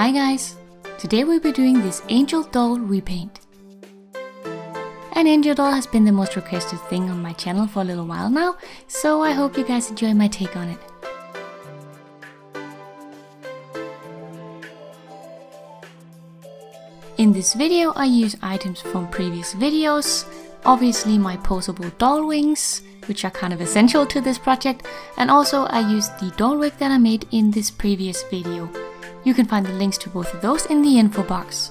Hi guys! Today we'll be doing this angel doll repaint. An angel doll has been the most requested thing on my channel for a little while now, so I hope you guys enjoy my take on it. In this video I use items from previous videos, obviously my posable doll wings, which are kind of essential to this project, and also I used the doll wig that I made in this previous video. You can find the links to both of those in the info box.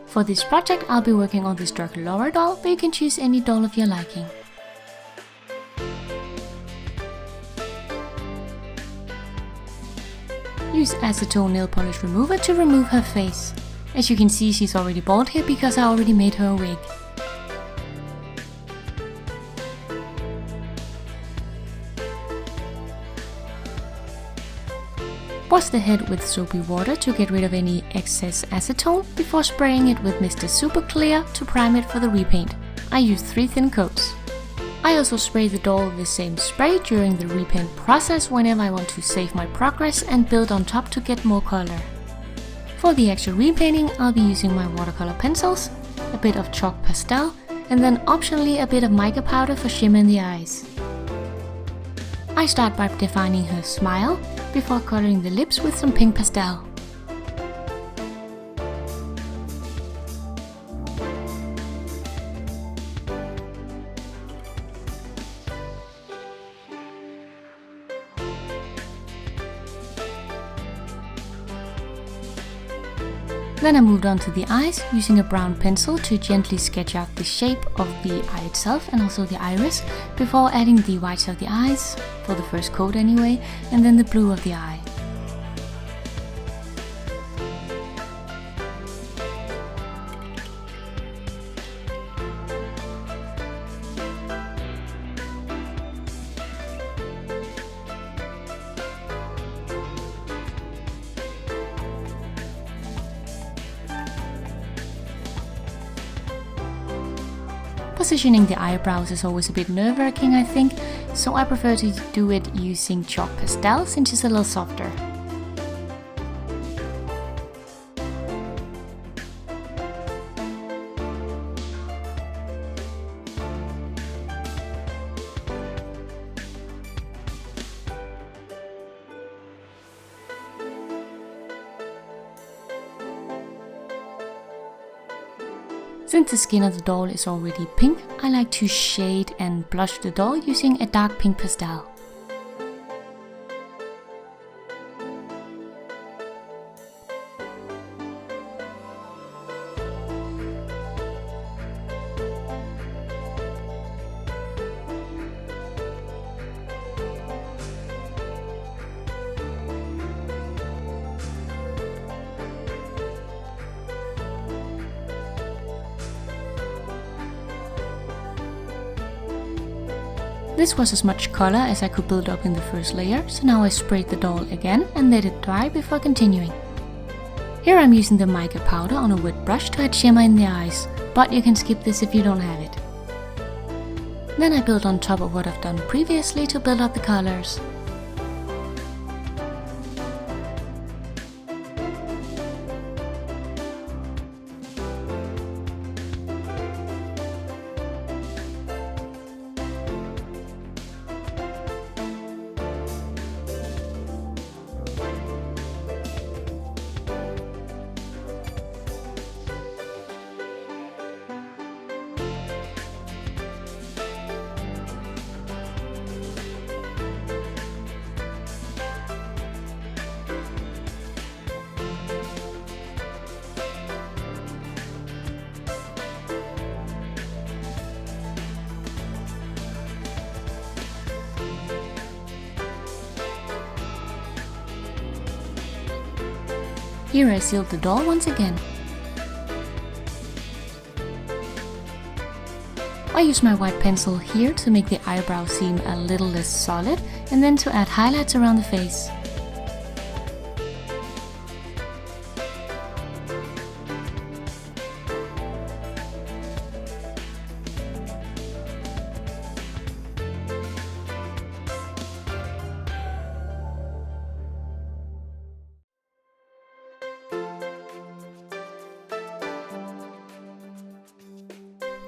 For this project I'll be working on this dark Laura doll, but you can choose any doll of your liking. Use Acetone nail polish remover to remove her face. As you can see, she's already bald here because I already made her a wig. Wash the head with soapy water to get rid of any excess acetone before spraying it with Mr. Super Clear to prime it for the repaint. I used 3 thin coats. I also spray the doll with the same spray during the repaint process whenever I want to save my progress and build on top to get more color. For the actual repainting, I'll be using my watercolor pencils, a bit of chalk pastel, and then optionally a bit of mica powder for shimmer in the eyes. I start by defining her smile, before coloring the lips with some pink pastel. Then I moved on to the eyes, using a brown pencil to gently sketch out the shape of the eye itself and also the iris, before adding the whites of the eyes, for the first coat anyway, and then the blue of the eye. Positioning the eyebrows is always a bit nerve-wracking, I think, so I prefer to do it using chalk pastel since it's a little softer. Since the skin of the doll is already pink, I like to shade and blush the doll using a dark pink pastel. This was as much color as I could build up in the first layer, so now I sprayed the doll again and let it dry before continuing. Here I'm using the mica powder on a wet brush to add shimmer in the eyes, but you can skip this if you don't have it. Then I build on top of what I've done previously to build up the colors. Here I sealed the doll once again. I use my white pencil here to make the eyebrow seem a little less solid, and then to add highlights around the face.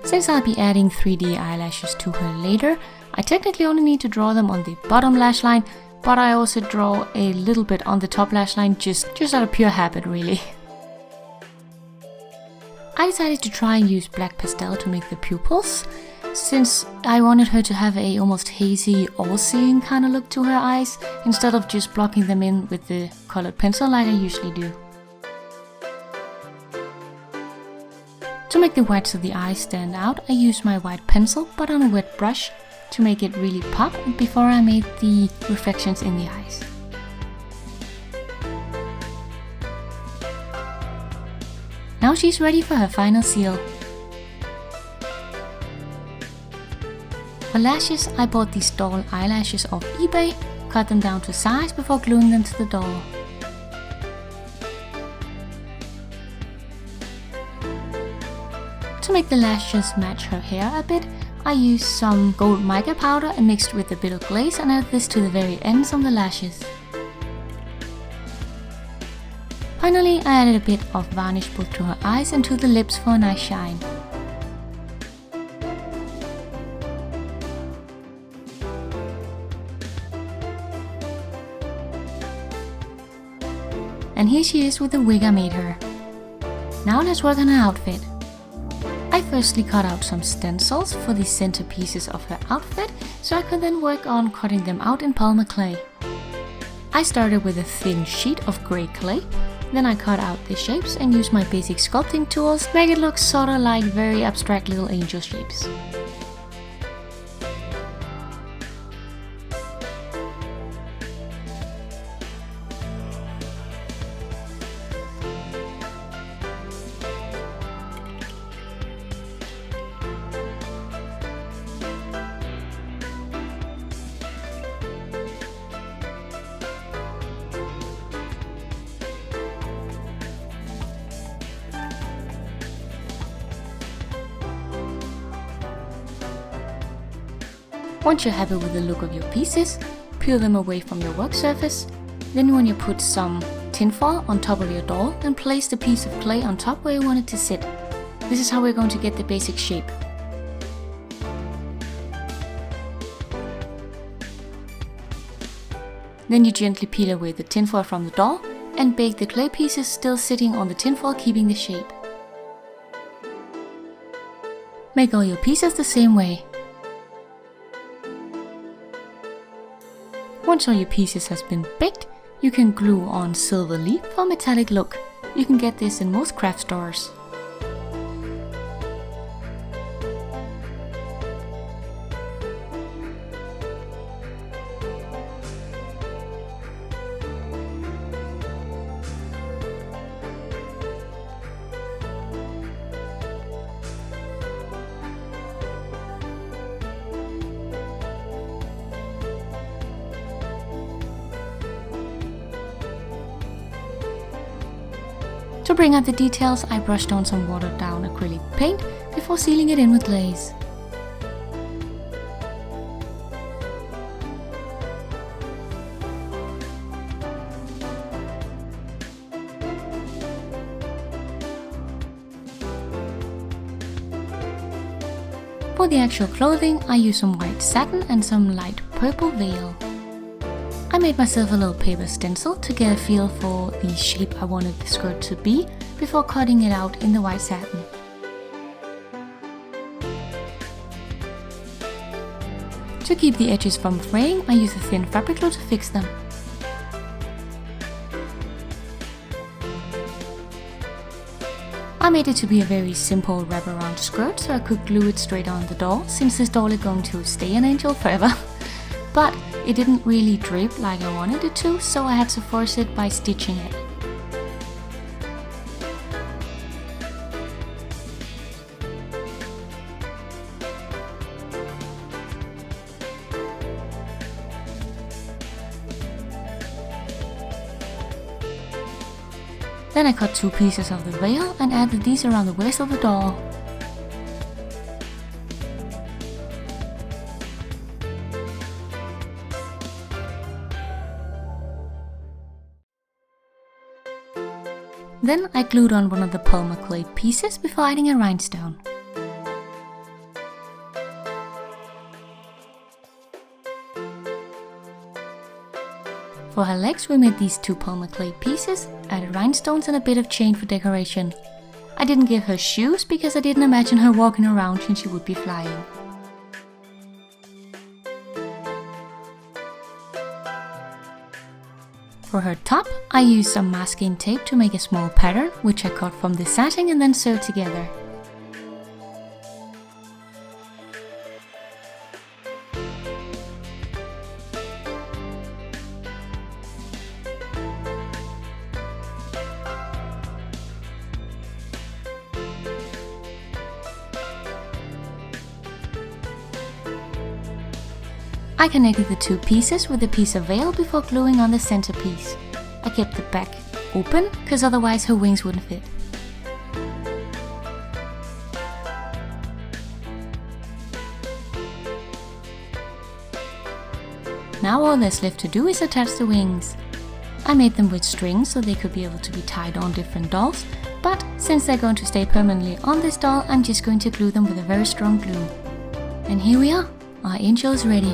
Since I'll be adding 3D eyelashes to her later, I technically only need to draw them on the bottom lash line, but I also draw a little bit on the top lash line just out of pure habit really. I decided to try and use black pastel to make the pupils, since I wanted her to have a almost hazy, all-seeing kind of look to her eyes, instead of just blocking them in with the colored pencil like I usually do. To make the whites of the eyes stand out, I used my white pencil but on a wet brush to make it really pop before I made the reflections in the eyes. Now she's ready for her final seal. For lashes, I bought these doll eyelashes off eBay, cut them down to size before gluing them to the doll. To make the lashes match her hair a bit, I used some gold mica powder and mixed with a bit of glaze and added this to the very ends of the lashes. Finally, I added a bit of varnish both to her eyes and to the lips for a nice shine. And here she is with the wig I made her. Now let's work on her outfit. I firstly cut out some stencils for the center pieces of her outfit, so I could then work on cutting them out in Polymer Clay. I started with a thin sheet of grey clay, then I cut out the shapes and used my basic sculpting tools to make it look sorta like very abstract little angel shapes. Once you're happy with the look of your pieces, peel them away from your work surface. Then when you put some tinfoil on top of your doll, then place the piece of clay on top where you want it to sit. This is how we're going to get the basic shape. Then you gently peel away the tinfoil from the doll and bake the clay pieces still sitting on the tinfoil, keeping the shape. Make all your pieces the same way. Once all your pieces has been baked, you can glue on silver leaf for a metallic look. You can get this in most craft stores. To bring out the details, I brushed on some watered down acrylic paint before sealing it in with glaze. For the actual clothing, I used some white satin and some light purple veil. I made myself a little paper stencil to get a feel for the shape I wanted the skirt to be before cutting it out in the white satin. To keep the edges from fraying, I used a thin fabric glue to fix them. I made it to be a very simple wraparound skirt so I could glue it straight on the doll, since this doll is going to stay an angel forever. But it didn't really drape like I wanted it to, so I had to force it by stitching it. Then I cut 2 pieces of the veil and added these around the waist of the doll. Then I glued on one of the Polymer Clay pieces before adding a rhinestone. For her legs we made these 2 Polymer Clay pieces, added rhinestones and a bit of chain for decoration. I didn't give her shoes because I didn't imagine her walking around since she would be flying. For her top, I used some masking tape to make a small pattern, which I cut from the satin and then sewed together. I connected the 2 pieces with a piece of veil before gluing on the centerpiece. I kept the back open, because otherwise her wings wouldn't fit. Now all that's left to do is attach the wings. I made them with string so they could be able to be tied on different dolls, but since they're going to stay permanently on this doll, I'm just going to glue them with a very strong glue. And here we are, our angel is ready.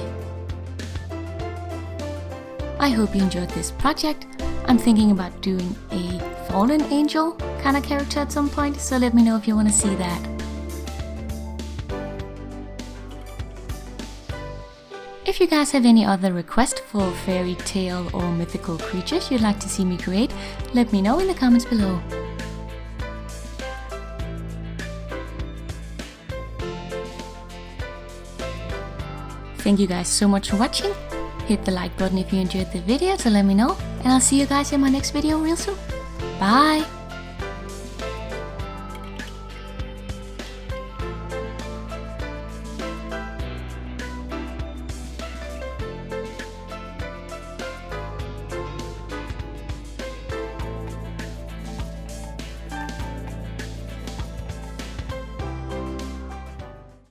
I hope you enjoyed this project. I'm thinking about doing a fallen angel kind of character at some point, so let me know if you want to see that. If you guys have any other requests for fairy tale or mythical creatures you'd like to see me create, let me know in the comments below. Thank you guys so much for watching. Hit the like button if you enjoyed the video to let me know, and I'll see you guys in my next video real soon. Bye!